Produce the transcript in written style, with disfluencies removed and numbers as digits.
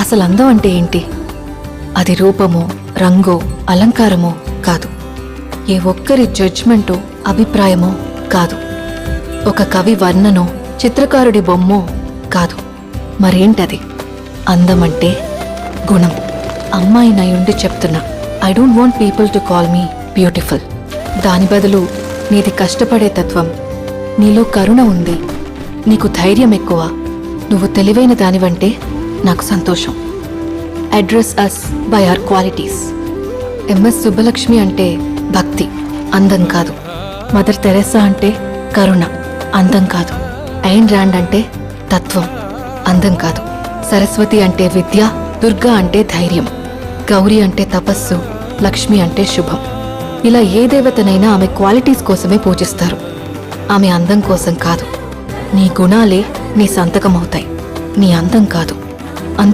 అసలు అందం అంటే ఏంటి? అది రూపమో, రంగో, అలంకారమో కాదు. ఏ ఒక్కరి జడ్జ్మెంటో, అభిప్రాయమో కాదు. ఒక కవి వర్ణనో, చిత్రకారుడి బొమ్మో కాదు. మరేంటది? అందమంటే గుణం. అమ్మాయినయుండి చెప్తున్నా, I don't want people to call me beautiful. దాని బదులు నీది కష్టపడే తత్వం, నీలో కరుణ ఉంది, నీకు ధైర్యం ఎక్కువ, నువ్వు తెలివైన దానివంటే నాకు సంతోషం. Address us by our qualities. MS Subbalakshmi అంటే భక్తి, అందం కాదు. మదర్ తెరెసా అంటే కరుణ, అందం కాదు. ఐన్ ర్యాండ్ అంటే తత్వం, అందం కాదు. సరస్వతి అంటే విద్య, దుర్గా అంటే ధైర్యం, గౌరీ అంటే తపస్సు, లక్ష్మి అంటే శుభం. ఇలా ఏ దేవతనైనా ఆమె క్వాలిటీస్ కోసమే పూజిస్తారు, ఆమె అందం కోసం కాదు. నీ గుణాలే నీ సంతకమవుతాయి, నీ అందం కాదు.